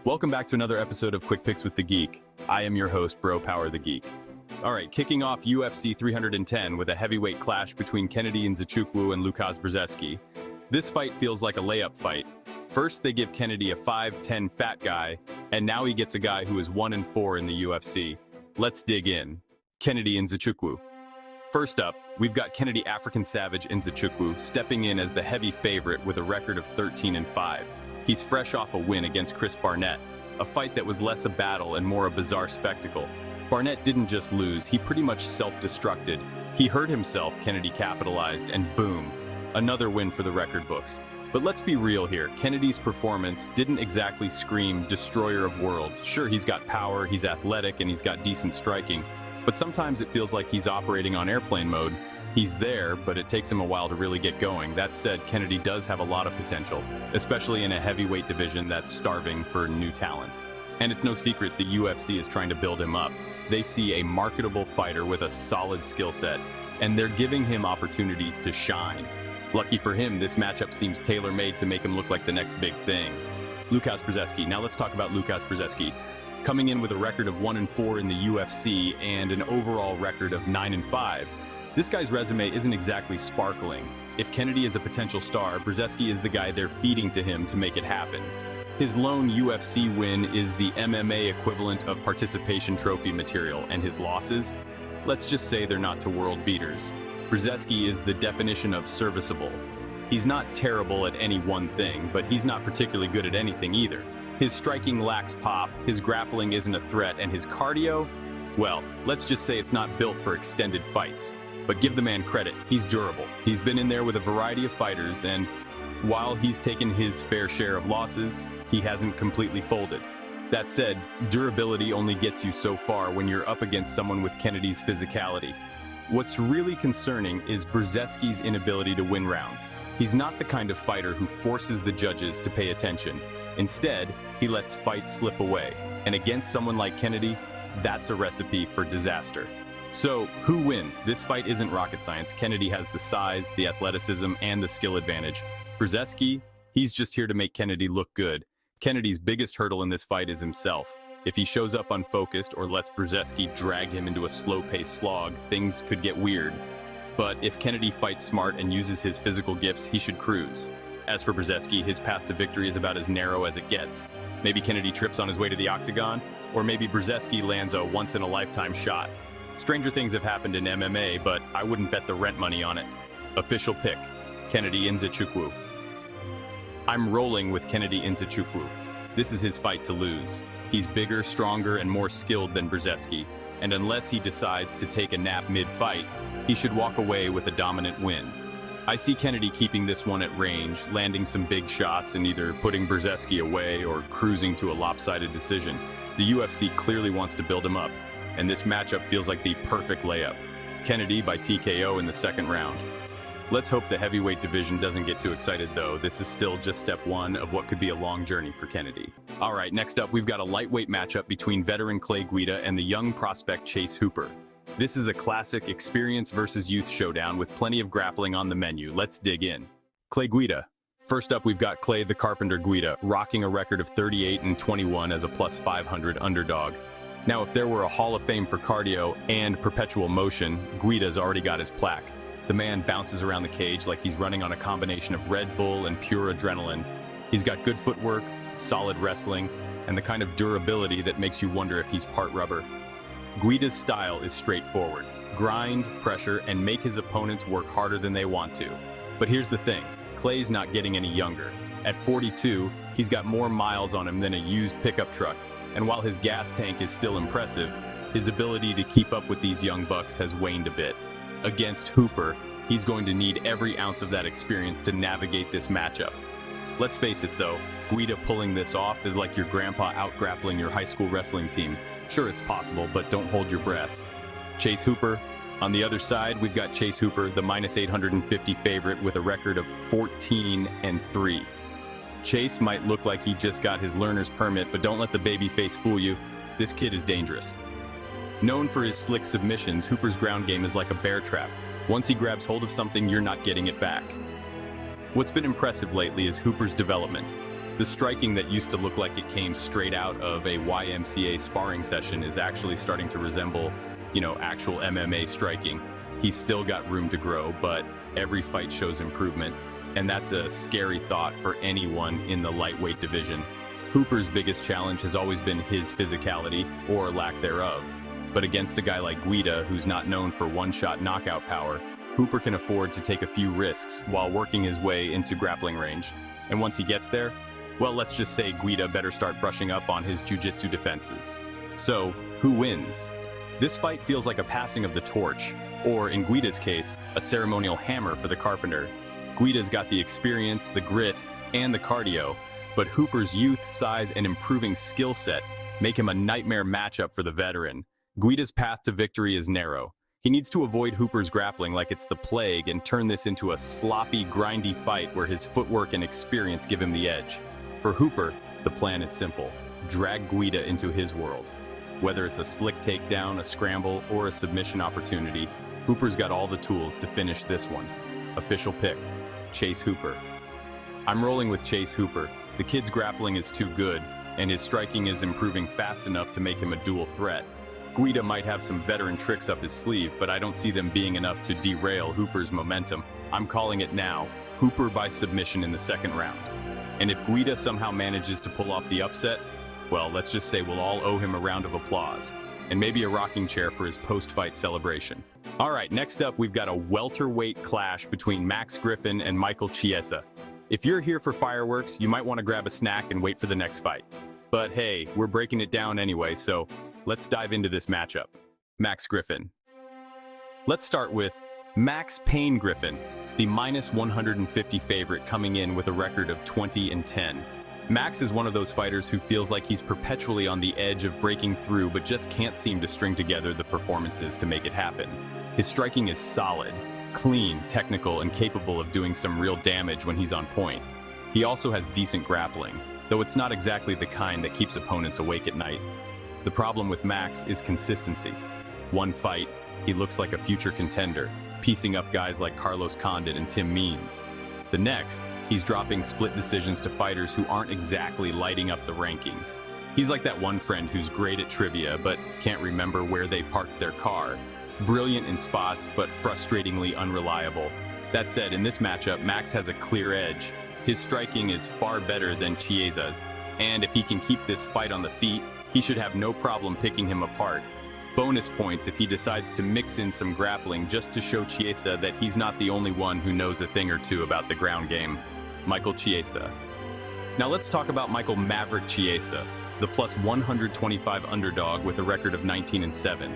Welcome back to another episode of Quick Picks with the Geek. I am your host, Bro Power the Geek. All right, kicking off UFC 310 with a heavyweight clash between Kennedy Nzechukwu and Łukasz Brzeski. This fight feels like a layup fight. First, they give Kennedy a 5'10" fat guy, and now he gets a guy who is 1-4 in the UFC. Let's dig in. Kennedy Nzechukwu. First up, we've got Kennedy African Savage Nzechukwu stepping in as the heavy favorite with a record of 13-5. He's fresh off a win against Chris Barnett, a fight that was less a battle and more a bizarre spectacle. Barnett didn't just lose, he pretty much self-destructed. He hurt himself, Kennedy capitalized, and boom, another win for the record books. But let's be real here, Kennedy's performance didn't exactly scream destroyer of worlds. Sure, he's got power, he's athletic, and he's got decent striking, but sometimes it feels like he's operating on airplane mode. He's there, but it takes him a while to really get going. That said, Kennedy does have a lot of potential, especially in a heavyweight division that's starving for new talent. And it's no secret the UFC is trying to build him up. They see a marketable fighter with a solid skill set, and they're giving him opportunities to shine. Lucky for him, this matchup seems tailor-made to make him look like the next big thing. Łukasz Brzeski. Now let's talk about Łukasz Brzeski. Coming in with a record of 1-4 in the UFC and an overall record of 9-5, this guy's resume isn't exactly sparkling. If Kennedy is a potential star, Brzeski is the guy they're feeding to him to make it happen. His lone UFC win is the MMA equivalent of participation trophy material, and his losses? Let's just say they're not to world beaters. Brzeski is the definition of serviceable. He's not terrible at any one thing, but he's not particularly good at anything either. His striking lacks pop, his grappling isn't a threat, and his cardio? Well, let's just say it's not built for extended fights. But give the man credit, he's durable. He's been in there with a variety of fighters, and while he's taken his fair share of losses, he hasn't completely folded. That said, durability only gets you so far when you're up against someone with Kennedy's physicality. What's really concerning is Brzeski's inability to win rounds. He's not the kind of fighter who forces the judges to pay attention. Instead, he lets fights slip away. And against someone like Kennedy, that's a recipe for disaster. So, who wins? This fight isn't rocket science. Kennedy has the size, the athleticism, and the skill advantage. Brzeski, he's just here to make Kennedy look good. Kennedy's biggest hurdle in this fight is himself. If he shows up unfocused or lets Brzeski drag him into a slow-paced slog, things could get weird. But if Kennedy fights smart and uses his physical gifts, he should cruise. As for Brzeski, his path to victory is about as narrow as it gets. Maybe Kennedy trips on his way to the octagon, or maybe Brzeski lands a once-in-a-lifetime shot. Stranger things have happened in MMA, but I wouldn't bet the rent money on it. Official pick, Kennedy Nzechukwu. I'm rolling with Kennedy Nzechukwu. This is his fight to lose. He's bigger, stronger, and more skilled than Brzeski, and unless he decides to take a nap mid-fight, he should walk away with a dominant win. I see Kennedy keeping this one at range, landing some big shots and either putting Brzeski away or cruising to a lopsided decision. The UFC clearly wants to build him up, and this matchup feels like the perfect layup. Kennedy by TKO in the second round. Let's hope the heavyweight division doesn't get too excited though. This is still just step one of what could be a long journey for Kennedy. All right, next up we've got a lightweight matchup between veteran Clay Guida and the young prospect Chase Hooper. This is a classic experience versus youth showdown with plenty of grappling on the menu. Let's dig in. Clay Guida. First up, we've got Clay the Carpenter Guida, rocking a record of 38-21 as a plus 500 underdog. Now, if there were a Hall of Fame for cardio and perpetual motion, Guida's already got his plaque. The man bounces around the cage like he's running on a combination of Red Bull and pure adrenaline. He's got good footwork, solid wrestling, and the kind of durability that makes you wonder if he's part rubber. Guida's style is straightforward. Grind, pressure, and make his opponents work harder than they want to. But here's the thing, Clay's not getting any younger. At 42, he's got more miles on him than a used pickup truck. And while his gas tank is still impressive, his ability to keep up with these young bucks has waned a bit. Against Hooper, he's going to need every ounce of that experience to navigate this matchup. Let's face it though, Guida pulling this off is like your grandpa out-grappling your high school wrestling team. Sure, it's possible, but don't hold your breath. Chase Hooper. On the other side, we've got Chase Hooper, the minus 850 favorite with a record of 14-3. Chase might look like he just got his learner's permit, but don't let the baby face fool you. This kid is dangerous. Known for his slick submissions, Hooper's ground game is like a bear trap. Once he grabs hold of something, you're not getting it back. What's been impressive lately is Hooper's development. The striking that used to look like it came straight out of a YMCA sparring session is actually starting to resemble, actual MMA striking. He's still got room to grow, but every fight shows improvement, and that's a scary thought for anyone in the lightweight division. Hooper's biggest challenge has always been his physicality, or lack thereof. But against a guy like Guida, who's not known for one-shot knockout power, Hooper can afford to take a few risks while working his way into grappling range. And once he gets there, well, let's just say Guida better start brushing up on his jiu-jitsu defenses. So, who wins? This fight feels like a passing of the torch, or in Guida's case, a ceremonial hammer for the carpenter. Guida's got the experience, the grit, and the cardio, but Hooper's youth, size, and improving skill set make him a nightmare matchup for the veteran. Guida's path to victory is narrow. He needs to avoid Hooper's grappling like it's the plague and turn this into a sloppy, grindy fight where his footwork and experience give him the edge. For Hooper, the plan is simple: drag Guida into his world. Whether it's a slick takedown, a scramble, or a submission opportunity, Hooper's got all the tools to finish this one. Official pick: Chase Hooper. I'm rolling with Chase Hooper. The kid's grappling is too good, and his striking is improving fast enough to make him a dual threat. Guida might have some veteran tricks up his sleeve, but I don't see them being enough to derail Hooper's momentum. I'm calling it now: Hooper by submission in the second round. And if Guida somehow manages to pull off the upset, well, let's just say we'll all owe him a round of applause, and maybe a rocking chair for his post-fight celebration. All right, next up, we've got a welterweight clash between Max Griffin and Michael Chiesa. If you're here for fireworks, you might want to grab a snack and wait for the next fight. But hey, we're breaking it down anyway, so let's dive into this matchup. Max Griffin. Let's start with Max Payne Griffin, the minus 150 favorite, coming in with a record of 20-10. Max is one of those fighters who feels like he's perpetually on the edge of breaking through, but just can't seem to string together the performances to make it happen. His striking is solid, clean, technical, and capable of doing some real damage when he's on point. He also has decent grappling, though it's not exactly the kind that keeps opponents awake at night. The problem with Max is consistency. One fight, he looks like a future contender, piecing up guys like Carlos Condit and Tim Means. The next, he's dropping split decisions to fighters who aren't exactly lighting up the rankings. He's like that one friend who's great at trivia but can't remember where they parked their car. Brilliant in spots, but frustratingly unreliable. That said, in this matchup, Max has a clear edge. His striking is far better than Chiesa's, and if he can keep this fight on the feet, he should have no problem picking him apart. Bonus points if he decides to mix in some grappling just to show Chiesa that he's not the only one who knows a thing or two about the ground game. Michael Chiesa. Now let's talk about Michael Maverick Chiesa, the plus 125 underdog with a record of 19-7.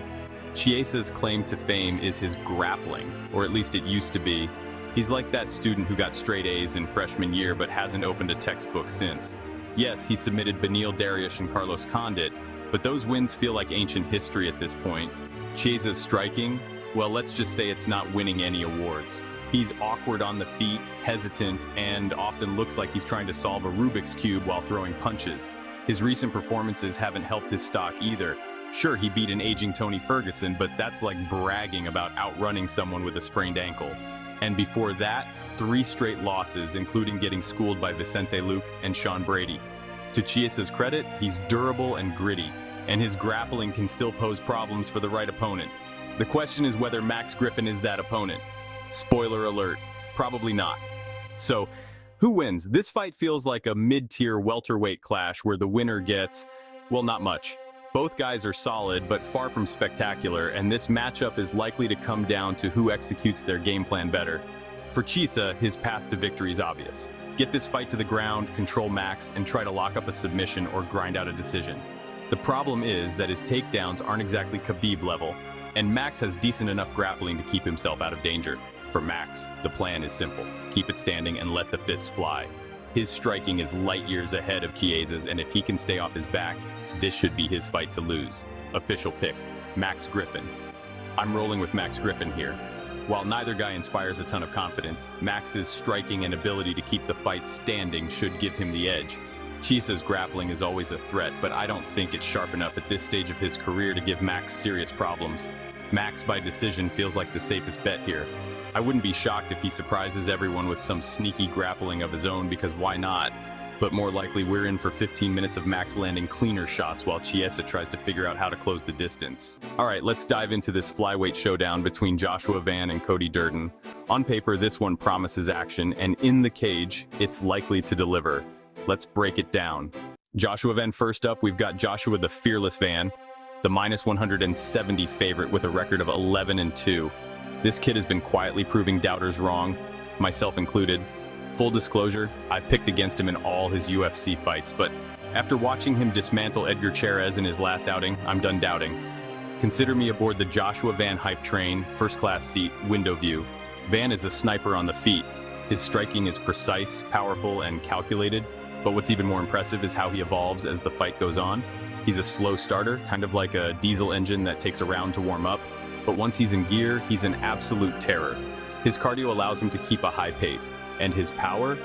Chiesa's claim to fame is his grappling, or at least it used to be. He's like that student who got straight A's in freshman year but hasn't opened a textbook since. Yes, he submitted Beneil Dariush and Carlos Condit, but those wins feel like ancient history at this point. Chiesa's striking, well, let's just say it's not winning any awards. He's awkward on the feet, hesitant, and often looks like he's trying to solve a Rubik's Cube while throwing punches. His recent performances haven't helped his stock either. Sure, he beat an aging Tony Ferguson, but that's like bragging about outrunning someone with a sprained ankle. And before that, 3 straight losses, including getting schooled by Vicente Luque and Sean Brady. To Chiesa's credit, he's durable and gritty, and his grappling can still pose problems for the right opponent. The question is whether Max Griffin is that opponent. Spoiler alert, probably not. So, who wins? This fight feels like a mid-tier welterweight clash where the winner gets, well, not much. Both guys are solid, but far from spectacular, and this matchup is likely to come down to who executes their game plan better. For Chiesa, his path to victory is obvious. Get this fight to the ground, control Max, and try to lock up a submission or grind out a decision. The problem is that his takedowns aren't exactly Khabib level, and Max has decent enough grappling to keep himself out of danger. For Max, the plan is simple: keep it standing and let the fists fly. His striking is light years ahead of Chiesa's, and if he can stay off his back, this should be his fight to lose. Official pick: Max Griffin. I'm rolling with Max Griffin here. While neither guy inspires a ton of confidence, Max's striking and ability to keep the fight standing should give him the edge. Chiesa's grappling is always a threat, but I don't think it's sharp enough at this stage of his career to give Max serious problems. Max by decision feels like the safest bet here. I wouldn't be shocked if he surprises everyone with some sneaky grappling of his own, because why not? but more likely we're in for 15 minutes of Max landing cleaner shots while Chiesa tries to figure out how to close the distance. All right, let's dive into this flyweight showdown between Joshua Van and Cody Durden. On paper, this one promises action, and in the cage, it's likely to deliver. Let's break it down. Joshua Van first up, we've got Joshua the Fearless Van, the minus 170 favorite with a record of 11-2. This kid has been quietly proving doubters wrong, myself included. Full disclosure, I've picked against him in all his UFC fights, but after watching him dismantle Edgar Chairez in his last outing, I'm done doubting. Consider me aboard the Joshua Van hype train, first-class seat, window view. Van is a sniper on the feet. His striking is precise, powerful, and calculated, but what's even more impressive is how he evolves as the fight goes on. He's a slow starter, kind of like a diesel engine that takes a round to warm up, but once he's in gear, he's an absolute terror. His cardio allows him to keep a high pace, and his power?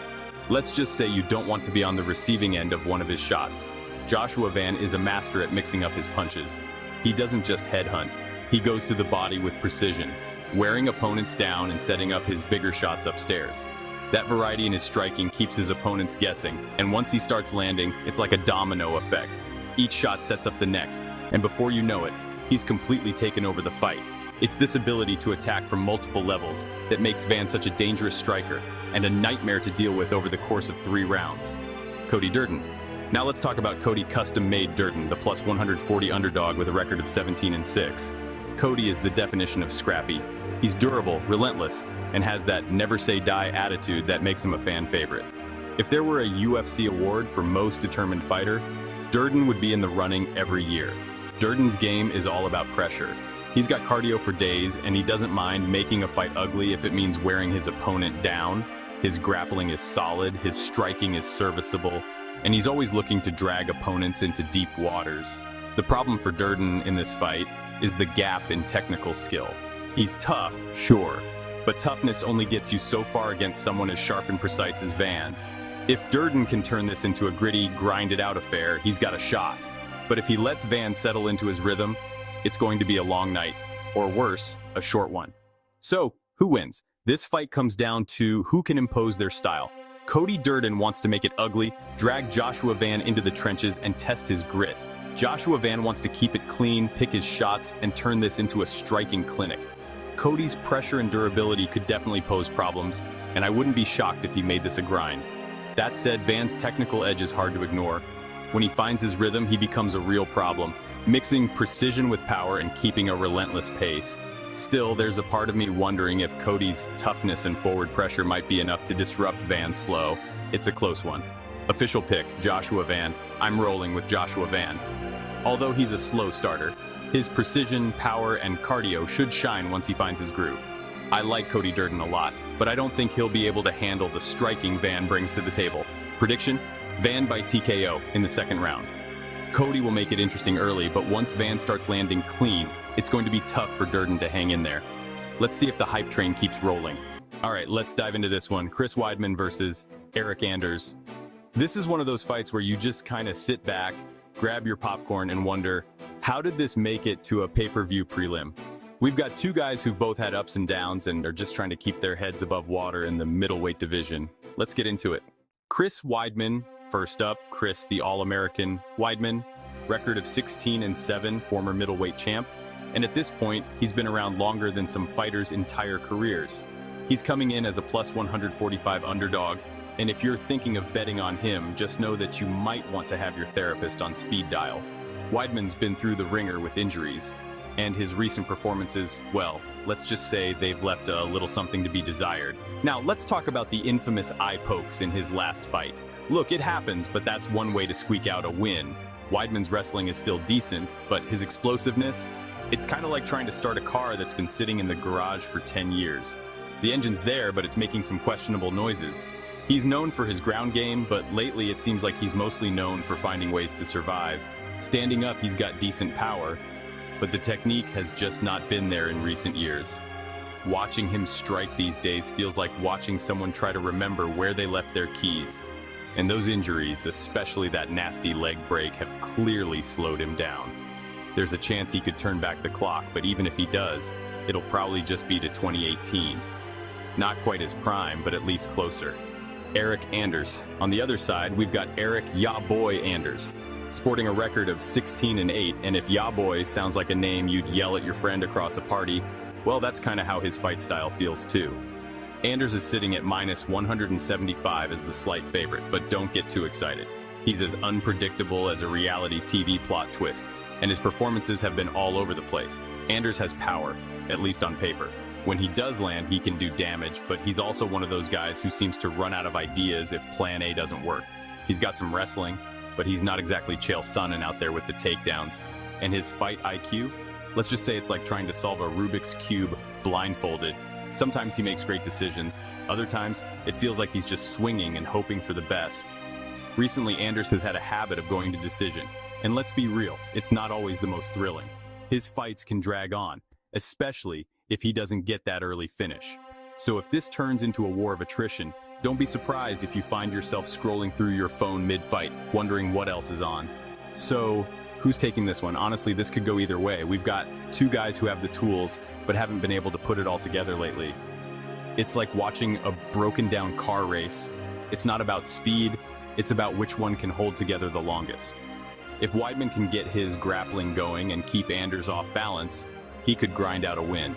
Let's just say you don't want to be on the receiving end of one of his shots. Joshua Van is a master at mixing up his punches. He doesn't just headhunt, he goes to the body with precision, wearing opponents down and setting up his bigger shots upstairs. That variety in his striking keeps his opponents guessing, and once he starts landing, it's like a domino effect. Each shot sets up the next, and before you know it, he's completely taken over the fight. It's this ability to attack from multiple levels that makes Van such a dangerous striker and a nightmare to deal with over the course of 3 rounds. Cody Durden. Now let's talk about Cody custom-made Durden, the plus 140 underdog with a record of 17-6. Cody is the definition of scrappy. He's durable, relentless, and has that never-say-die attitude that makes him a fan favorite. If there were a UFC award for most determined fighter, Durden would be in the running every year. Durden's game is all about pressure. He's got cardio for days, and he doesn't mind making a fight ugly if it means wearing his opponent down. His grappling is solid, his striking is serviceable, and he's always looking to drag opponents into deep waters. The problem for Durden in this fight is the gap in technical skill. He's tough, sure, but toughness only gets you so far against someone as sharp and precise as Van. If Durden can turn this into a gritty, grinded-out affair, he's got a shot. But if he lets Van settle into his rhythm, it's going to be a long night, or worse, a short one. So, who wins? This fight comes down to who can impose their style. Cody Durden wants to make it ugly, drag Joshua Van into the trenches, and test his grit. Joshua Van wants to keep it clean, pick his shots, and turn this into a striking clinic. Cody's pressure and durability could definitely pose problems, and I wouldn't be shocked if he made this a grind. That said, Van's technical edge is hard to ignore. When he finds his rhythm, he becomes a real problem, mixing precision with power and keeping a relentless pace. Still, there's a part of me wondering if Cody's toughness and forward pressure might be enough to disrupt Van's flow. It's a close one. Official pick, Joshua Van. I'm rolling with Joshua Van. Although he's a slow starter, his precision, power, and cardio should shine once he finds his groove. I like Cody Durden a lot, but I don't think he'll be able to handle the striking Van brings to the table. Prediction? Van by TKO in the second round. Cody will make it interesting early, but once Van starts landing clean, it's going to be tough for Durden to hang in there. Let's see if the hype train keeps rolling. All right, let's dive into this one. Chris Weidman versus Eric Anders. This is one of those fights where you just kind of sit back, grab your popcorn, and wonder, how did this make it to a pay-per-view prelim? We've got 2 guys who've both had ups and downs and are just trying to keep their heads above water in the middleweight division. Let's get into it. Chris Weidman, first up. Chris, the All-American Weidman, record of 16-7, former middleweight champ. And at this point, he's been around longer than some fighters' entire careers. He's coming in as a plus 145 underdog. And if you're thinking of betting on him, just know that you might want to have your therapist on speed dial. Weidman's been through the ringer with injuries, and his recent performances, well, let's just say they've left a little something to be desired. Now, let's talk about the infamous eye pokes in his last fight. Look, it happens, but that's one way to squeak out a win. Weidman's wrestling is still decent, but his explosiveness, it's kind of like trying to start a car that's been sitting in the garage for 10 years. The engine's there, but it's making some questionable noises. He's known for his ground game, but lately it seems like he's mostly known for finding ways to survive. Standing up, he's got decent power, but the technique has just not been there in recent years. Watching him strike these days feels like watching someone try to remember where they left their keys. And those injuries, especially that nasty leg break, have clearly slowed him down. There's a chance he could turn back the clock, but even if he does, it'll probably just be to 2018. Not quite his prime, but at least closer. Eric Anders. On the other side, we've got Eric Ya Boy Anders, sporting a record of 16-8, and if Ya Boy sounds like a name you'd yell at your friend across a party, well, that's kind of how his fight style feels too. Anders is sitting at minus 175 as the slight favorite, but don't get too excited. He's as unpredictable as a reality TV plot twist, and his performances have been all over the place. Anders has power, at least on paper. When he does land, he can do damage, but he's also one of those guys who seems to run out of ideas if plan A doesn't work. He's got some wrestling, but he's not exactly Chael Sonnen out there with the takedowns. And his fight IQ? Let's just say it's like trying to solve a Rubik's Cube blindfolded. Sometimes he makes great decisions. Other times, it feels like he's just swinging and hoping for the best. Recently, Anders has had a habit of going to decision. And let's be real, it's not always the most thrilling. His fights can drag on, especially if he doesn't get that early finish. So if this turns into a war of attrition, don't be surprised if you find yourself scrolling through your phone mid-fight, wondering what else is on. So, who's taking this one? Honestly, this could go either way. We've got two guys who have the tools, but haven't been able to put it all together lately. It's like watching a broken-down car race. It's not about speed, it's about which one can hold together the longest. If Weidman can get his grappling going and keep Anders off balance, he could grind out a win.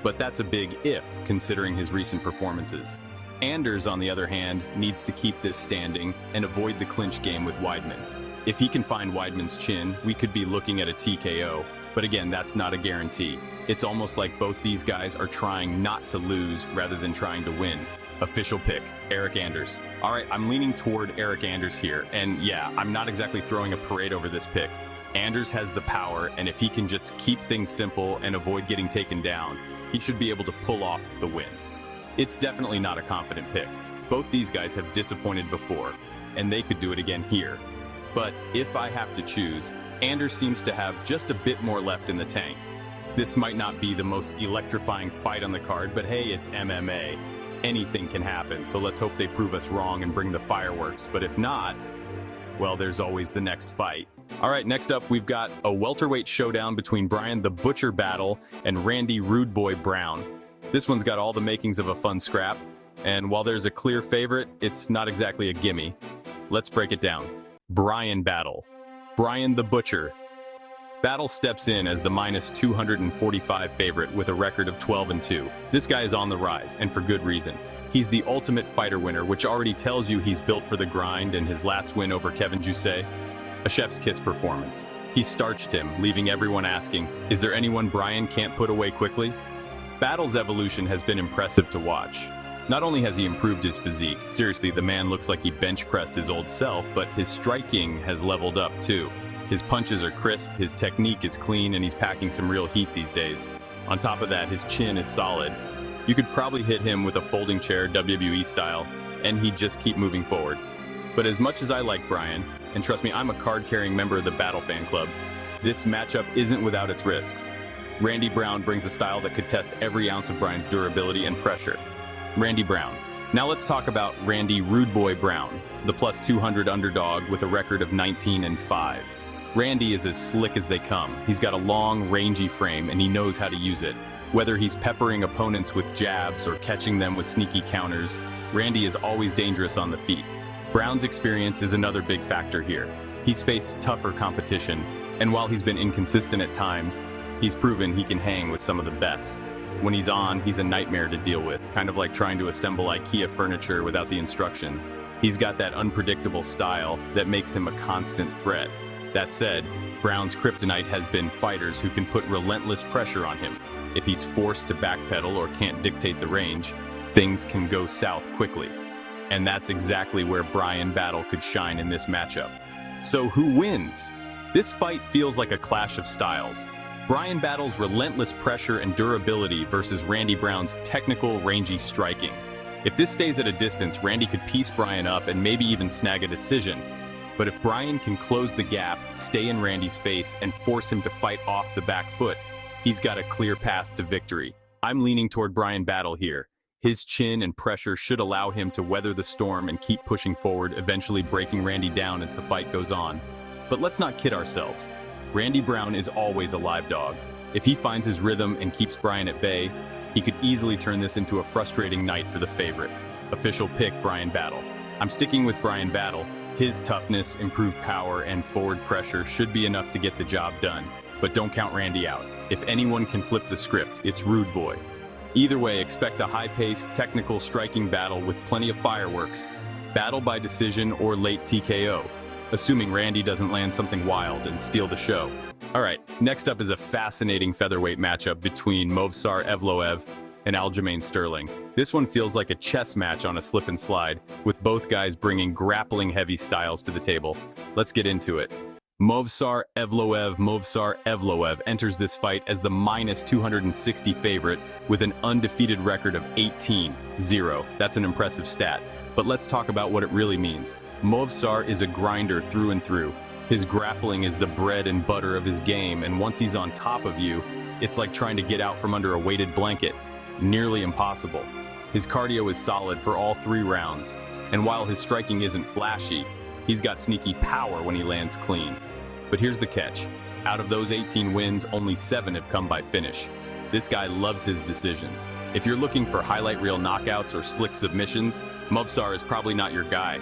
But that's a big if, considering his recent performances. Anders, on the other hand, needs to keep this standing and avoid the clinch game with Weidman. If he can find Weidman's chin, we could be looking at a TKO, but again, that's not a guarantee. It's almost like both these guys are trying not to lose rather than trying to win. Official pick, Eric Anders. All right, I'm leaning toward Eric Anders here, and yeah, I'm not exactly throwing a parade over this pick. Anders has the power, and if he can just keep things simple and avoid getting taken down, he should be able to pull off the win. It's definitely not a confident pick. Both these guys have disappointed before, and they could do it again here. But if I have to choose, Anders seems to have just a bit more left in the tank. This might not be the most electrifying fight on the card, but hey, it's MMA. Anything can happen, so let's hope they prove us wrong and bring the fireworks. But if not, well, there's always the next fight. All right, next up, we've got a welterweight showdown between Brian the Butcher Battle and Randy Rude Boy Brown. This one's got all the makings of a fun scrap, and while there's a clear favorite, it's not exactly a gimme. Let's break it down. Brian Battle. Brian the Butcher. Battle steps in as the minus 245 favorite with a record of 12-2. This guy is on the rise, and for good reason. He's the ultimate fighter winner, which already tells you he's built for the grind, and his last win over Kevin Jousset, a chef's kiss performance. He starched him, leaving everyone asking, is there anyone Brian can't put away quickly? Battle's evolution has been impressive to watch. Not only has he improved his physique, seriously, the man looks like he bench pressed his old self, but his striking has leveled up too. His punches are crisp, his technique is clean, and he's packing some real heat these days. On top of that, his chin is solid. You could probably hit him with a folding chair, WWE style, and he'd just keep moving forward. But as much as I like Brian, and trust me, I'm a card-carrying member of the Battle fan club, this matchup isn't without its risks. Randy Brown brings a style that could test every ounce of Brian's durability and pressure. Randy Brown. Now let's talk about Randy Rude Boy Brown, the plus 200 underdog with a record of 19-5. Randy is as slick as they come. He's got a long, rangy frame, and he knows how to use it. Whether he's peppering opponents with jabs or catching them with sneaky counters, Randy is always dangerous on the feet. Brown's experience is another big factor here. He's faced tougher competition, and while he's been inconsistent at times, he's proven he can hang with some of the best. When he's on, he's a nightmare to deal with, kind of like trying to assemble IKEA furniture without the instructions. He's got that unpredictable style that makes him a constant threat. That said, Brown's kryptonite has been fighters who can put relentless pressure on him. If he's forced to backpedal or can't dictate the range, things can go south quickly. And that's exactly where Brian Battle could shine in this matchup. So who wins? This fight feels like a clash of styles. Brian Battle's relentless pressure and durability versus Randy Brown's technical, rangy striking. If this stays at a distance, Randy could piece Brian up and maybe even snag a decision. But if Brian can close the gap, stay in Randy's face, and force him to fight off the back foot, he's got a clear path to victory. I'm leaning toward Brian Battle here. His chin and pressure should allow him to weather the storm and keep pushing forward, eventually breaking Randy down as the fight goes on. But let's not kid ourselves. Randy Brown is always a live dog. If he finds his rhythm and keeps Brian at bay, he could easily turn this into a frustrating night for the favorite. Official pick, Brian Battle. I'm sticking with Bryan Battle. His toughness, improved power, and forward pressure should be enough to get the job done. But don't count Randy out. If anyone can flip the script, it's Rude Boy. Either way, expect a high-paced, technical striking battle with plenty of fireworks. Battle by decision or late TKO, assuming Randy doesn't land something wild and steal the show. All right, next up is a fascinating featherweight matchup between Movsar Evloev and Aljamain Sterling. This one feels like a chess match on a slip and slide, with both guys bringing grappling heavy styles to the table. Let's get into it. Movsar Evloev enters this fight as the -260 favorite with an undefeated record of 18-0. That's an impressive stat. But let's talk about what it really means. Movsar is a grinder through and through. His grappling is the bread and butter of his game, and once he's on top of you, it's like trying to get out from under a weighted blanket. Nearly impossible. His cardio is solid for all 3 rounds, and while his striking isn't flashy, he's got sneaky power when he lands clean. But here's the catch. Out of those 18 wins, only 7 have come by finish. This guy loves his decisions. If you're looking for highlight reel knockouts or slick submissions, Movsar is probably not your guy.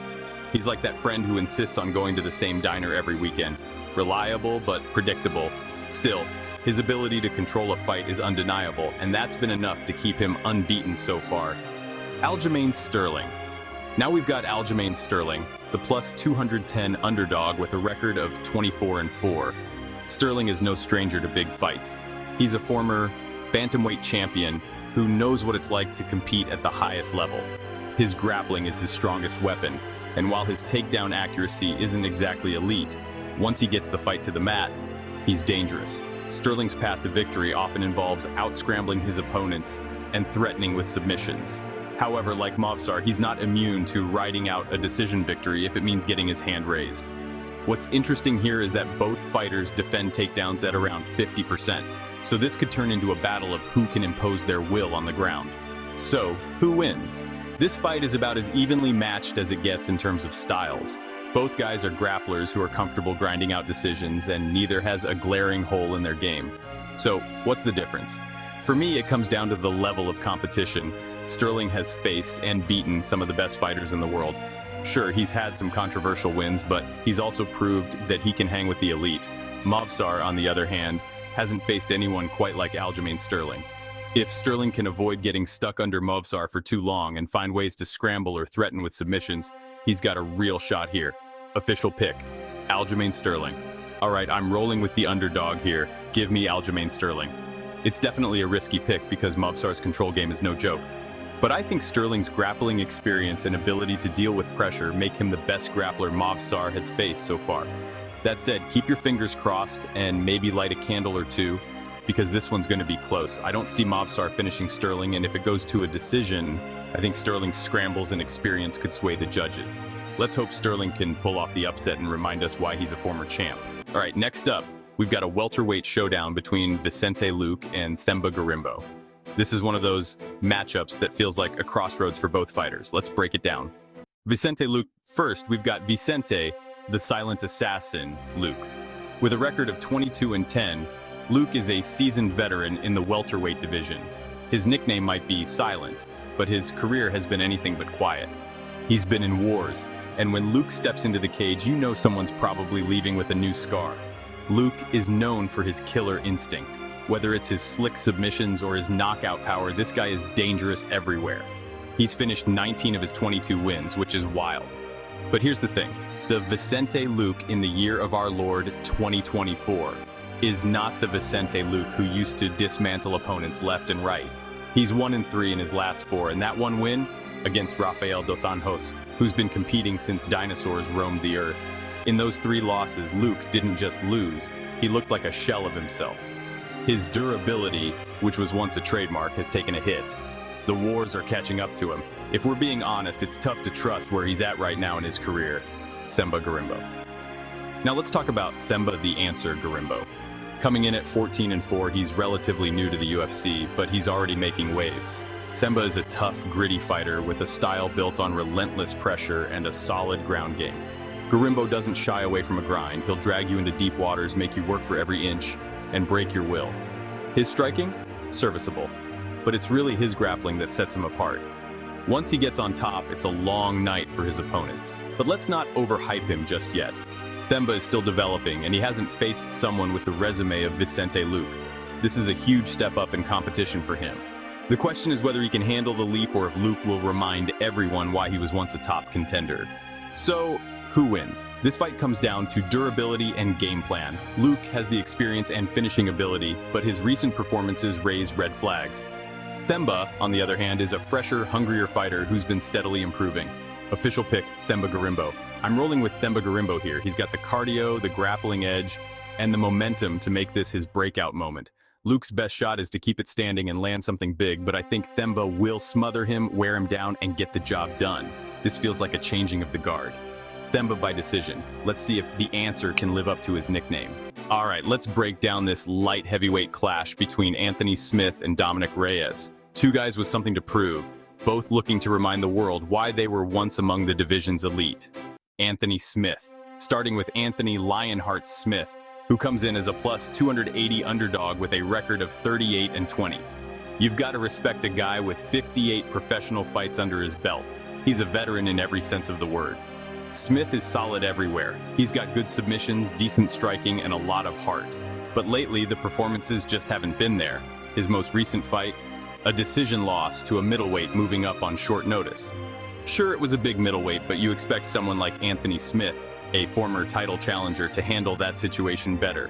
He's like that friend who insists on going to the same diner every weekend. Reliable, but predictable. Still, his ability to control a fight is undeniable, and that's been enough to keep him unbeaten so far. Aljamain Sterling. Now we've got Aljamain Sterling, the +210 underdog with a record of 24-4. Sterling is no stranger to big fights. He's a former bantamweight champion who knows what it's like to compete at the highest level. His grappling is his strongest weapon, and while his takedown accuracy isn't exactly elite, once he gets the fight to the mat, he's dangerous. Sterling's path to victory often involves out-scrambling his opponents and threatening with submissions. However, like Movsar, he's not immune to riding out a decision victory if it means getting his hand raised. What's interesting here is that both fighters defend takedowns at around 50%, so this could turn into a battle of who can impose their will on the ground. So, who wins? This fight is about as evenly matched as it gets in terms of styles. Both guys are grapplers who are comfortable grinding out decisions, and neither has a glaring hole in their game. So, what's the difference? For me, it comes down to the level of competition. Sterling has faced and beaten some of the best fighters in the world. Sure, he's had some controversial wins, but he's also proved that he can hang with the elite. Movsar, on the other hand, hasn't faced anyone quite like Aljamain Sterling. If Sterling can avoid getting stuck under Movsar for too long and find ways to scramble or threaten with submissions, he's got a real shot here. Official pick, Aljamain Sterling. All right, I'm rolling with the underdog here. Give me Aljamain Sterling. It's definitely a risky pick because Movsar's control game is no joke. But I think Sterling's grappling experience and ability to deal with pressure make him the best grappler Movsar has faced so far. That said, keep your fingers crossed and maybe light a candle or two, because this one's going to be close. I don't see Movsar finishing Sterling, and if it goes to a decision, I think Sterling's scrambles and experience could sway the judges. Let's hope Sterling can pull off the upset and remind us why he's a former champ. All right, next up, we've got a welterweight showdown between Vicente Luque and Themba Gorimbo. This is one of those matchups that feels like a crossroads for both fighters. Let's break it down. Vicente Luque first, we've got Vicente, the silent assassin, Luque. With a record of 22-10, Luque is a seasoned veteran in the welterweight division. His nickname might be Silent, but his career has been anything but quiet. He's been in wars, and when Luque steps into the cage, you know someone's probably leaving with a new scar. Luque is known for his killer instinct. Whether it's his slick submissions or his knockout power, this guy is dangerous everywhere. He's finished 19 of his 22 wins, which is wild. But here's the thing. The Vicente Luque in the year of our Lord 2024 is not the Vicente Luque who used to dismantle opponents left and right. He's 1-3 in his last 4, and that one win against Rafael dos Anjos, who's been competing since dinosaurs roamed the earth. In those 3 losses, Luque didn't just lose, he looked like a shell of himself. His durability, which was once a trademark, has taken a hit. The wars are catching up to him. If we're being honest, it's tough to trust where he's at right now in his career. Themba Gorimbo. Now let's talk about Themba the Answer Gorimbo. Coming in at 14-4, he's relatively new to the UFC, but he's already making waves. Themba is a tough, gritty fighter with a style built on relentless pressure and a solid ground game. Gorimbo doesn't shy away from a grind. He'll drag you into deep waters, make you work for every inch, and break your will. His striking? Serviceable. But it's really his grappling that sets him apart. Once he gets on top, it's a long night for his opponents. But let's not overhype him just yet. Themba is still developing, and he hasn't faced someone with the resume of Vicente Luque. This is a huge step up in competition for him. The question is whether he can handle the leap or if Luque will remind everyone why he was once a top contender. So, who wins? This fight comes down to durability and game plan. Luque has the experience and finishing ability, but his recent performances raise red flags. Themba, on the other hand, is a fresher, hungrier fighter who's been steadily improving. Official pick, Themba Gorimbo. I'm rolling with Themba Gorimbo here. He's got the cardio, the grappling edge, and the momentum to make this his breakout moment. Luke's best shot is to keep it standing and land something big, but I think Themba will smother him, wear him down, and get the job done. This feels like a changing of the guard. Themba by decision. Let's see if the answer can live up to his nickname. All right, let's break down this light heavyweight clash between Anthony Smith and Dominic Reyes. Two guys with something to prove, both looking to remind the world why they were once among the division's elite. Anthony Smith. Starting with Anthony Lionheart Smith, who comes in as a plus 280 underdog with a record of 38-20. You've got to respect a guy with 58 professional fights under his belt. He's a veteran in every sense of the word. Smith is solid everywhere. He's got good submissions, decent striking, and a lot of heart. But lately, the performances just haven't been there. His most recent fight, a decision loss to a middleweight moving up on short notice. Sure, it was a big middleweight, but you expect someone like Anthony Smith, a former title challenger, to handle that situation better.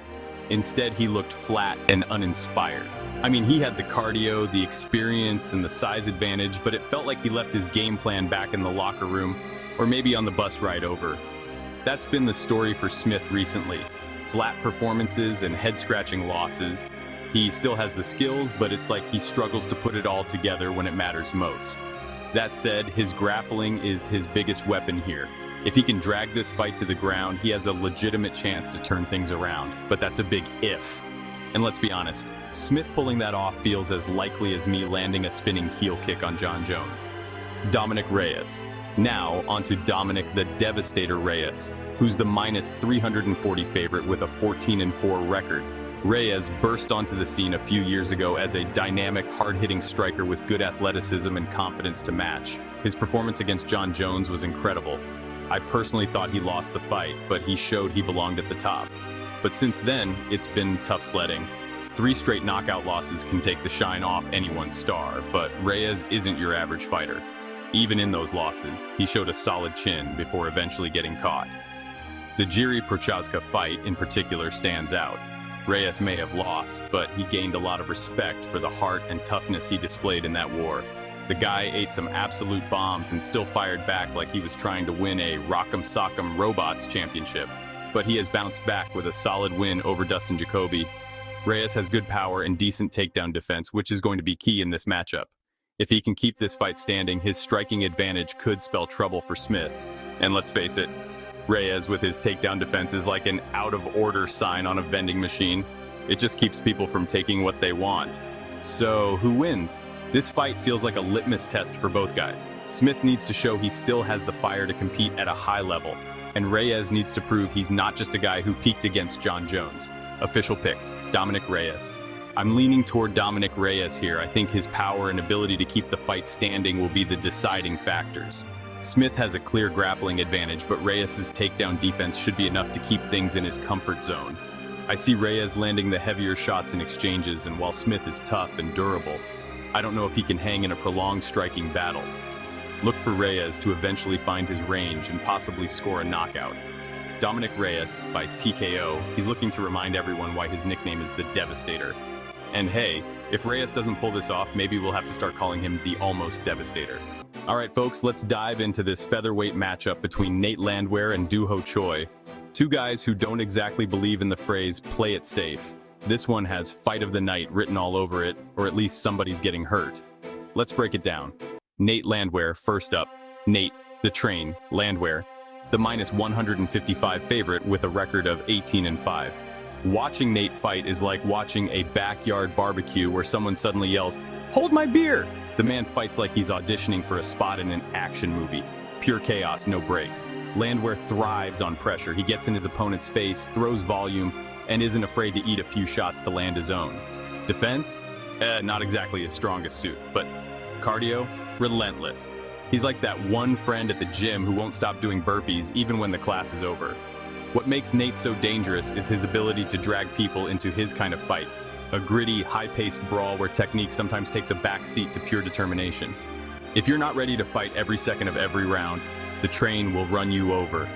Instead, he looked flat and uninspired. I mean, he had the cardio, the experience, and the size advantage, but it felt like he left his game plan back in the locker room, or maybe on the bus ride over. That's been the story for Smith recently. Flat performances and head-scratching losses. He still has the skills, but it's like he struggles to put it all together when it matters most. That said, his grappling is his biggest weapon here. If he can drag this fight to the ground, he has a legitimate chance to turn things around. But that's a big if. And let's be honest, Smith pulling that off feels as likely as me landing a spinning heel kick on Jon Jones. Dominic Reyes. Now, onto Dominic the Devastator Reyes, who's the minus 340 favorite with a 14-4 record. Reyes burst onto the scene a few years ago as a dynamic, hard-hitting striker with good athleticism and confidence to match. His performance against Jon Jones was incredible. I personally thought he lost the fight, but he showed he belonged at the top. But since then, it's been tough sledding. 3 straight knockout losses can take the shine off anyone's star, but Reyes isn't your average fighter. Even in those losses, he showed a solid chin before eventually getting caught. The Jiri Prochazka fight in particular stands out. Reyes may have lost, but he gained a lot of respect for the heart and toughness he displayed in that war. The guy ate some absolute bombs and still fired back like he was trying to win a Rock'em Sock'em Robots championship. But he has bounced back with a solid win over Dustin Jacoby. Reyes has good power and decent takedown defense, which is going to be key in this matchup. If he can keep this fight standing, his striking advantage could spell trouble for Smith. And let's face it, Reyes with his takedown defense is like an out-of-order sign on a vending machine. It just keeps people from taking what they want. So, who wins? This fight feels like a litmus test for both guys. Smith needs to show he still has the fire to compete at a high level, and Reyes needs to prove he's not just a guy who peaked against Jon Jones. Official pick, Dominic Reyes. I'm leaning toward Dominic Reyes here. I think his power and ability to keep the fight standing will be the deciding factors. Smith has a clear grappling advantage, but Reyes' takedown defense should be enough to keep things in his comfort zone. I see Reyes landing the heavier shots in exchanges, and while Smith is tough and durable, I don't know if he can hang in a prolonged striking battle. Look for Reyes to eventually find his range and possibly score a knockout. Dominic Reyes by TKO. He's looking to remind everyone why his nickname is the Devastator. And hey, if Reyes doesn't pull this off, maybe we'll have to start calling him the Almost Devastator. All right, folks, let's dive into this featherweight matchup between Nate Landwehr and Doo Ho Choi. Two guys who don't exactly believe in the phrase, play it safe. This one has fight of the night written all over it, or at least somebody's getting hurt. Let's break it down. Nate Landwehr, first up. Nate, the Train, Landwehr, the minus 155 favorite with a record of 18-5. Watching Nate fight is like watching a backyard barbecue where someone suddenly yells, "Hold my beer!" The man fights like he's auditioning for a spot in an action movie. Pure chaos, no breaks. Landwehr thrives on pressure. He gets in his opponent's face, throws volume, and isn't afraid to eat a few shots to land his own. Defense? Not exactly his strongest suit, but cardio? Relentless. He's like that one friend at the gym who won't stop doing burpees even when the class is over. What makes Nate so dangerous is his ability to drag people into his kind of fight. A gritty, high-paced brawl where technique sometimes takes a back seat to pure determination. If you're not ready to fight every second of every round, the train will run you over.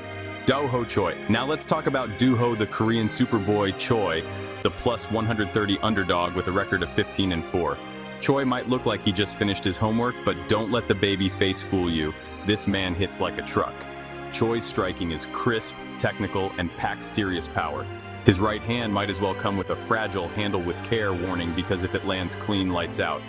Do-ho Choi. Now let's talk about Do-ho, the Korean Superboy Choi, the plus 130 underdog with a record of 15-4. Choi might look like he just finished his homework, but don't let the baby face fool you. This man hits like a truck. Choi's striking is crisp, technical, and packs serious power. His right hand might as well come with a fragile handle with care warning because if it lands clean, lights out.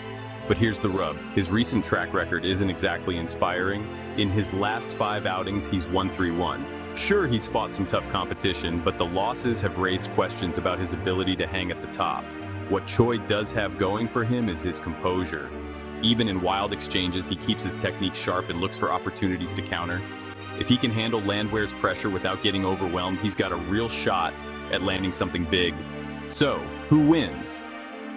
But here's the rub. His recent track record isn't exactly inspiring. In his last 5 outings, he's 1-3-1. Sure, he's fought some tough competition, but the losses have raised questions about his ability to hang at the top. What Choi does have going for him is his composure. Even in wild exchanges, he keeps his technique sharp and looks for opportunities to counter. If he can handle Landwehr's pressure without getting overwhelmed, he's got a real shot at landing something big. So, who wins?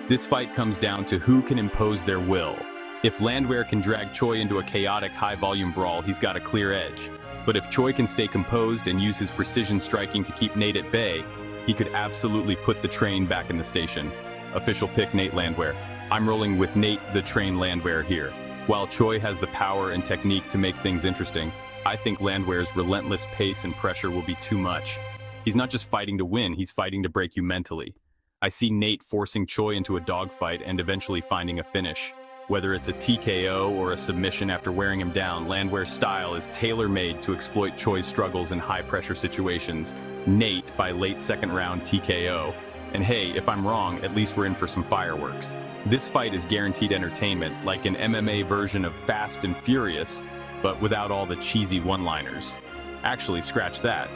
This fight comes down to who can impose their will. If Landwehr can drag Choi into a chaotic, high-volume brawl, he's got a clear edge. But if Choi can stay composed and use his precision striking to keep Nate at bay, he could absolutely put the train back in the station. Official pick, Nate Landwehr. I'm rolling with Nate the Train Landwehr here. While Choi has the power and technique to make things interesting, I think Landwehr's relentless pace and pressure will be too much. He's not just fighting to win, he's fighting to break you mentally. I see Nate forcing Choi into a dogfight and eventually finding a finish. Whether it's a TKO or a submission after wearing him down, Landwehr's style is tailor-made to exploit Choi's struggles in high-pressure situations. Nate by late second round TKO. And hey, if I'm wrong, at least we're in for some fireworks. This fight is guaranteed entertainment, like an MMA version of Fast and Furious, but without all the cheesy one-liners. Actually, scratch that.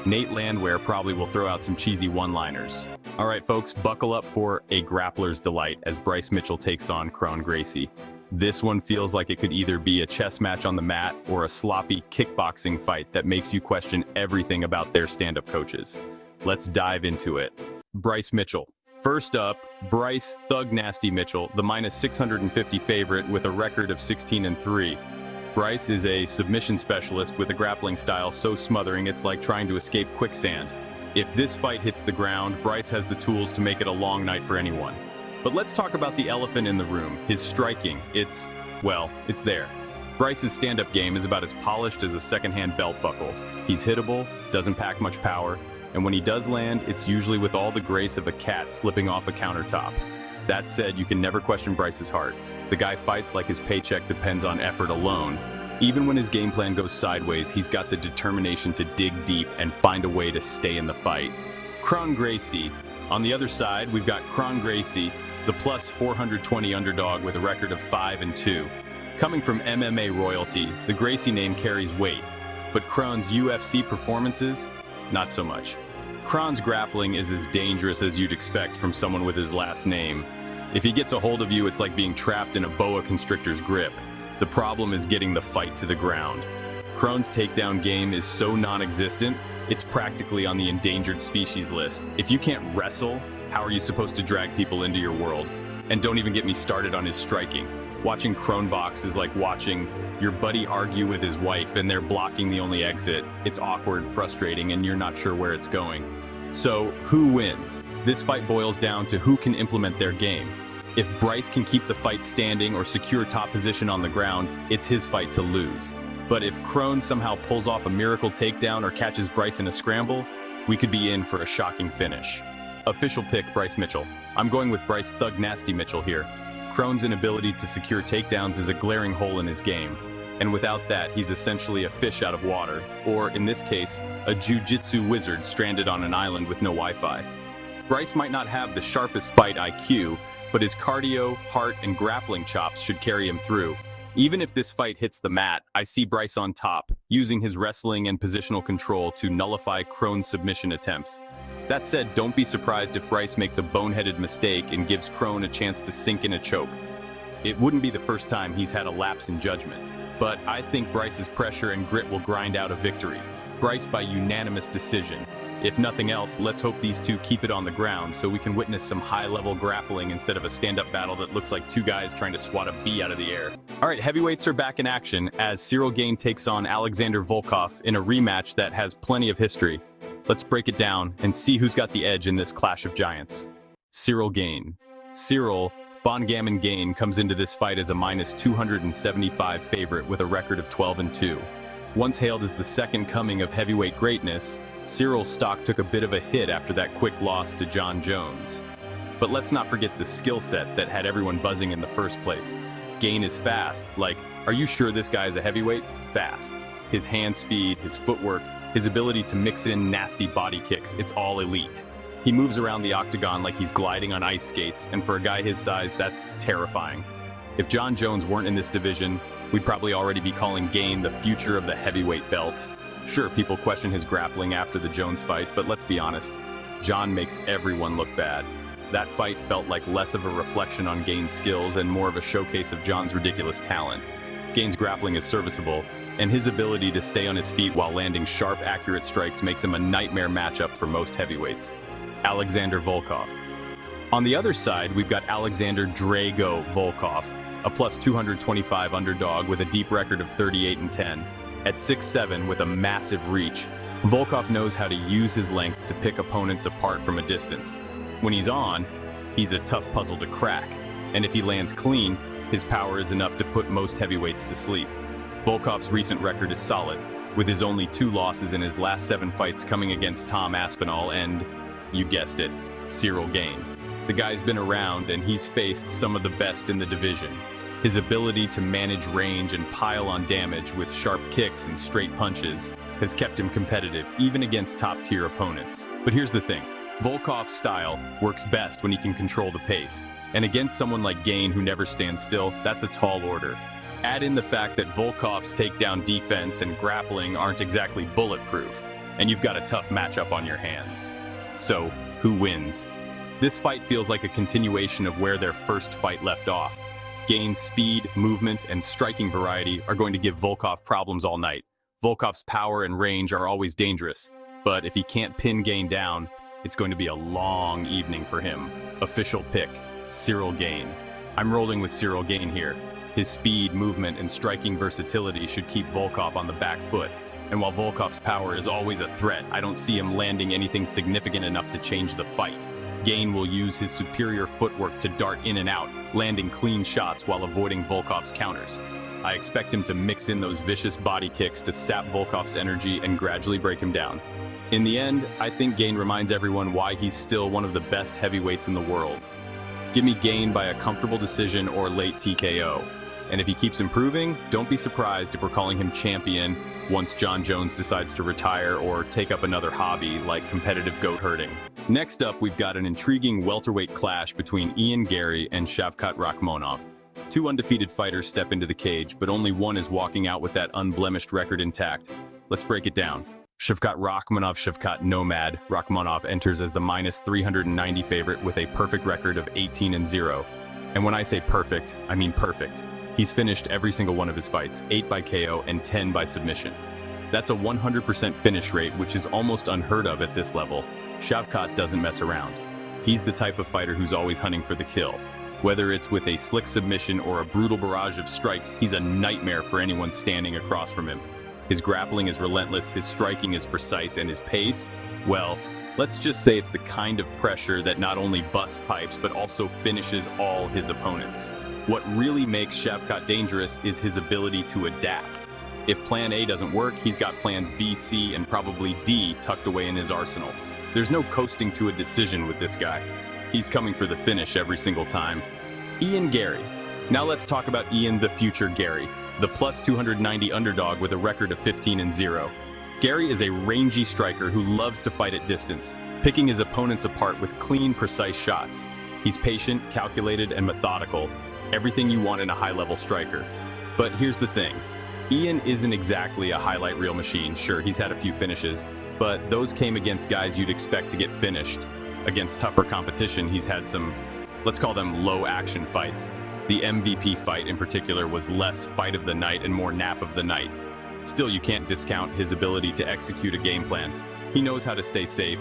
Nate Landwehr probably will throw out some cheesy one-liners. All right, folks, buckle up for a grappler's delight as Bryce Mitchell takes on Kron Gracie. This one feels like it could either be a chess match on the mat or a sloppy kickboxing fight that makes you question everything about their stand-up coaches. Let's dive into it. Bryce Mitchell. First up, Bryce Thug Nasty Mitchell, the minus 650 favorite with a record of 16-3. Bryce is a submission specialist with a grappling style so smothering it's like trying to escape quicksand. If this fight hits the ground, Bryce has the tools to make it a long night for anyone. But let's talk about the elephant in the room, his striking. It's there. Bryce's stand-up game is about as polished as a second-hand belt buckle. He's hittable, doesn't pack much power, and when he does land, it's usually with all the grace of a cat slipping off a countertop. That said, you can never question Bryce's heart. The guy fights like his paycheck depends on effort alone. Even when his game plan goes sideways, he's got the determination to dig deep and find a way to stay in the fight. Kron Gracie. On the other side, we've got Kron Gracie, the plus 420 underdog with a record of 5-2. Coming from MMA royalty, the Gracie name carries weight, but Kron's UFC performances, not so much. Kron's grappling is as dangerous as you'd expect from someone with his last name. If he gets a hold of you, it's like being trapped in a boa constrictor's grip. The problem is getting the fight to the ground. Kron's takedown game is so non-existent, it's practically on the endangered species list. If you can't wrestle, how are you supposed to drag people into your world? And don't even get me started on his striking. Watching Kron box is like watching your buddy argue with his wife and they're blocking the only exit. It's awkward, frustrating, and you're not sure where it's going. So, who wins? This fight boils down to who can implement their game. If Bryce can keep the fight standing or secure top position on the ground, it's his fight to lose. But if Kron somehow pulls off a miracle takedown or catches Bryce in a scramble, we could be in for a shocking finish. Official pick, Bryce Mitchell. I'm going with Bryce Thug Nasty Mitchell here. Kron's inability to secure takedowns is a glaring hole in his game. And without that, he's essentially a fish out of water, or in this case, a jiu-jitsu wizard stranded on an island with no Wi-Fi. Bryce might not have the sharpest fight IQ, but his cardio, heart, and grappling chops should carry him through. Even if this fight hits the mat, I see Bryce on top, using his wrestling and positional control to nullify Kron's submission attempts. That said, don't be surprised if Bryce makes a boneheaded mistake and gives Kron a chance to sink in a choke. It wouldn't be the first time he's had a lapse in judgment, but I think Bryce's pressure and grit will grind out a victory. Bryce by unanimous decision. If nothing else, let's hope these two keep it on the ground so we can witness some high-level grappling instead of a stand-up battle that looks like two guys trying to swat a bee out of the air. All right, heavyweights are back in action as Cyril Gane takes on Alexander Volkov in a rematch that has plenty of history. Let's break it down and see who's got the edge in this clash of giants. Cyril Gane. Cyril Bongammon Gane comes into this fight as a -275 favorite with a record of 12-2. Once hailed as the second coming of heavyweight greatness, Cyril's stock took a bit of a hit after that quick loss to Jon Jones. But let's not forget the skill set that had everyone buzzing in the first place. Gane is fast. Like, are you sure this guy is a heavyweight? Fast. His hand speed, his footwork, his ability to mix in nasty body kicks, it's all elite. He moves around the octagon like he's gliding on ice skates, and for a guy his size, that's terrifying. If Jon Jones weren't in this division, we'd probably already be calling Gane the future of the heavyweight belt. Sure, people question his grappling after the Jones fight, but let's be honest, Jon makes everyone look bad. That fight felt like less of a reflection on Gane's skills and more of a showcase of Jon's ridiculous talent. Gane's grappling is serviceable, and his ability to stay on his feet while landing sharp, accurate strikes makes him a nightmare matchup for most heavyweights. Alexander Volkov. On the other side, we've got Alexander Drago Volkov, a +225 underdog with a deep record of 38-10. At 6'7" with a massive reach, Volkov knows how to use his length to pick opponents apart from a distance. When he's on, he's a tough puzzle to crack, and if he lands clean, his power is enough to put most heavyweights to sleep. Volkov's recent record is solid, with his only 2 losses in his last 7 fights coming against Tom Aspinall and, you guessed it, Cyril Gane. The guy's been around and he's faced some of the best in the division. His ability to manage range and pile on damage with sharp kicks and straight punches has kept him competitive even against top-tier opponents. But here's the thing, Volkov's style works best when he can control the pace, and against someone like Gane who never stands still, that's a tall order. Add in the fact that Volkov's takedown defense and grappling aren't exactly bulletproof, and you've got a tough matchup on your hands. So, who wins? This fight feels like a continuation of where their first fight left off. Gane's speed, movement, and striking variety are going to give Volkov problems all night. Volkov's power and range are always dangerous, but if he can't pin Gane down, it's going to be a long evening for him. Official pick, Cyril Gane. I'm rolling with Cyril Gane here. His speed, movement, and striking versatility should keep Volkov on the back foot. And while Volkov's power is always a threat, I don't see him landing anything significant enough to change the fight. Gane will use his superior footwork to dart in and out, landing clean shots while avoiding Volkov's counters. I expect him to mix in those vicious body kicks to sap Volkov's energy and gradually break him down. In the end, I think Gane reminds everyone why he's still one of the best heavyweights in the world. Give me Gane by a comfortable decision or late TKO. And if he keeps improving, don't be surprised if we're calling him champion once Jon Jones decides to retire or take up another hobby like competitive goat herding. Next up, we've got an intriguing welterweight clash between Ian Garry and Shavkat Rakhmonov. 2 undefeated fighters step into the cage, but only one is walking out with that unblemished record intact. Let's break it down. Shavkat Shavkat Nomad. Rakhmonov enters as the -390 favorite with a perfect record of 18-0. And when I say perfect, I mean perfect. He's finished every single one of his fights, 8 by KO and 10 by submission. That's a 100% finish rate, which is almost unheard of at this level. Shavkat doesn't mess around. He's the type of fighter who's always hunting for the kill. Whether it's with a slick submission or a brutal barrage of strikes, he's a nightmare for anyone standing across from him. His grappling is relentless, his striking is precise, and his pace, well, let's just say it's the kind of pressure that not only busts pipes, but also finishes all his opponents. What really makes Shavkat dangerous is his ability to adapt. If plan A doesn't work, he's got plans B, C, and probably D tucked away in his arsenal. There's no coasting to a decision with this guy. He's coming for the finish every single time. Ian Garry. Now let's talk about Ian the Future Garry, the +290 underdog with a record of 15-0. Garry is a rangy striker who loves to fight at distance, picking his opponents apart with clean, precise shots. He's patient, calculated, and methodical, everything you want in a high-level striker. But here's the thing. Ian isn't exactly a highlight reel machine. Sure, he's had a few finishes, but those came against guys you'd expect to get finished. Against tougher competition, he's had some, let's call them low-action fights. The MVP fight in particular was less fight of the night and more nap of the night. Still, you can't discount his ability to execute a game plan. He knows how to stay safe,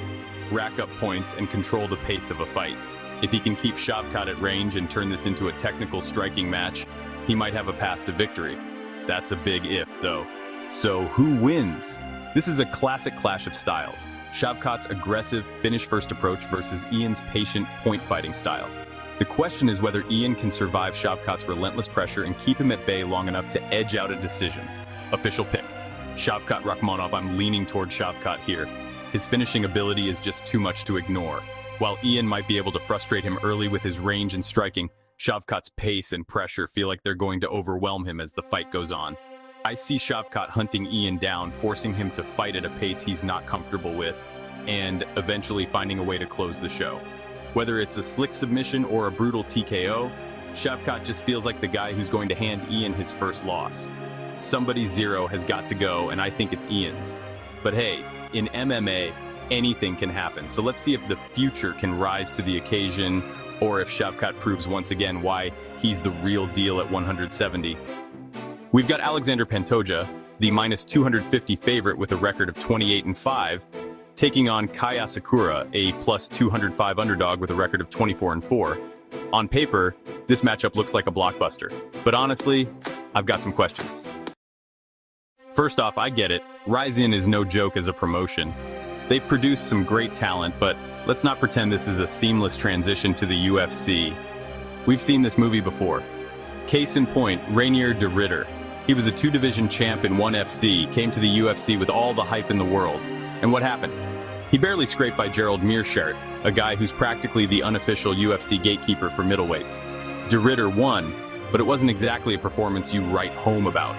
rack up points, and control the pace of a fight. If he can keep Shavkat at range and turn this into a technical striking match, he might have a path to victory. That's a big if, though. So who wins? This is a classic clash of styles. Shavkat's aggressive, finish-first approach versus Ian's patient, point-fighting style. The question is whether Ian can survive Shavkat's relentless pressure and keep him at bay long enough to edge out a decision. Official pick. Shavkat Rakhmonov. I'm leaning toward Shavkat here. His finishing ability is just too much to ignore. While Ian might be able to frustrate him early with his range and striking, Shavkat's pace and pressure feel like they're going to overwhelm him as the fight goes on. I see Shavkat hunting Ian down, forcing him to fight at a pace he's not comfortable with, and eventually finding a way to close the show. Whether it's a slick submission or a brutal TKO, Shavkat just feels like the guy who's going to hand Ian his first loss. Somebody's zero has got to go, and I think it's Ian's. But hey, in MMA, anything can happen, so let's see if the future can rise to the occasion, or if Shavkat proves once again why he's the real deal at 170. We've got Alexander Pantoja, the minus 250 favorite with a record of 28-5, taking on Kai Asakura, a plus 205 underdog with a record of 24-4. On paper, this matchup looks like a blockbuster, but honestly, I've got some questions. First off, I get it. Rise-In is no joke as a promotion. They've produced some great talent, but let's not pretend this is a seamless transition to the UFC. We've seen this movie before. Case in point, Rainier de Ridder. He was a two-division champ in ONE FC, came to the UFC with all the hype in the world. And what happened? He barely scraped by Gerald Meerschaert, a guy who's practically the unofficial UFC gatekeeper for middleweights. De Ridder won, but it wasn't exactly a performance you write home about.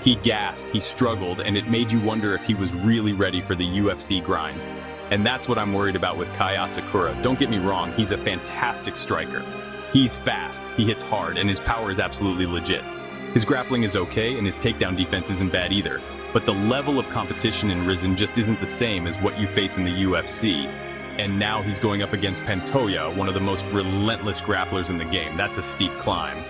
He gassed, he struggled, and it made you wonder if he was really ready for the UFC grind. And that's what I'm worried about with Kai Asakura. Don't get me wrong, he's a fantastic striker. He's fast, he hits hard, and his power is absolutely legit. His grappling is okay, and his takedown defense isn't bad either. But the level of competition in Rizin just isn't the same as what you face in the UFC. And now he's going up against Pantoja, one of the most relentless grapplers in the game. That's a steep climb.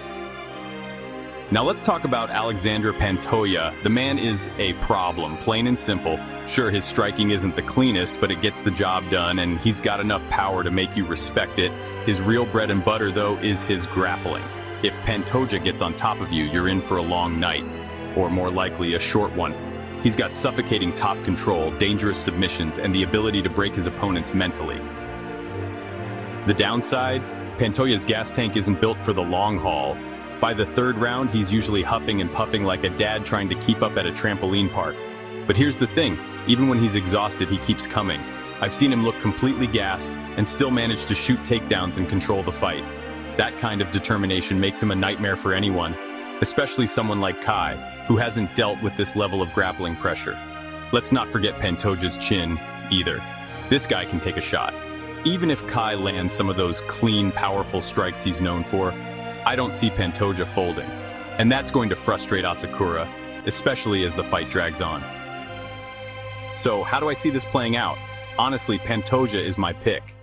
Now let's talk about Alexander Pantoja. The man is a problem, plain and simple. Sure, his striking isn't the cleanest, but it gets the job done, and he's got enough power to make you respect it. His real bread and butter, though, is his grappling. If Pantoja gets on top of you, you're in for a long night, or more likely, a short one. He's got suffocating top control, dangerous submissions, and the ability to break his opponents mentally. The downside? Pantoja's gas tank isn't built for the long haul. By the third round, he's usually huffing and puffing like a dad trying to keep up at a trampoline park. But here's the thing, even when he's exhausted, he keeps coming. I've seen him look completely gassed and still manage to shoot takedowns and control the fight. That kind of determination makes him a nightmare for anyone, especially someone like Kai, who hasn't dealt with this level of grappling pressure. Let's not forget Pantoja's chin, either. This guy can take a shot. Even if Kai lands some of those clean, powerful strikes he's known for, I don't see Pantoja folding. And that's going to frustrate Asakura, especially as the fight drags on. So, how do I see this playing out? Honestly, Pantoja is my pick.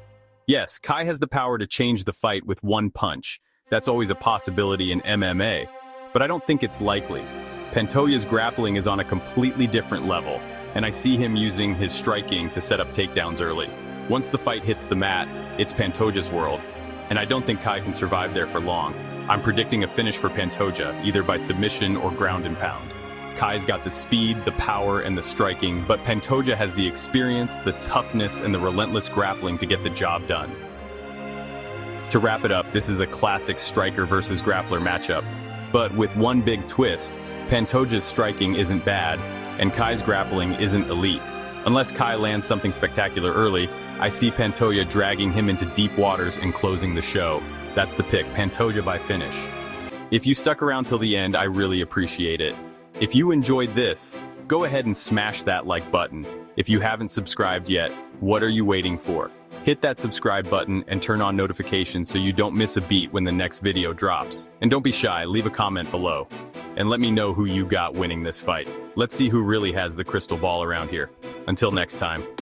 Yes, Kai has the power to change the fight with one punch. That's always a possibility in MMA, but I don't think it's likely. Pantoja's grappling is on a completely different level, and I see him using his striking to set up takedowns early. Once the fight hits the mat, it's Pantoja's world, and I don't think Kai can survive there for long. I'm predicting a finish for Pantoja, either by submission or ground and pound. Kai's got the speed, the power, and the striking, but Pantoja has the experience, the toughness, and the relentless grappling to get the job done. To wrap it up, this is a classic striker versus grappler matchup, but with one big twist. Pantoja's striking isn't bad, and Kai's grappling isn't elite. Unless Kai lands something spectacular early, I see Pantoja dragging him into deep waters and closing the show. That's the pick, Pantoja by finish. If you stuck around till the end, I really appreciate it. If you enjoyed this, go ahead and smash that like button. If you haven't subscribed yet, what are you waiting for? Hit that subscribe button and turn on notifications so you don't miss a beat when the next video drops. And don't be shy, leave a comment below. And let me know who you got winning this fight. Let's see who really has the crystal ball around here. Until next time.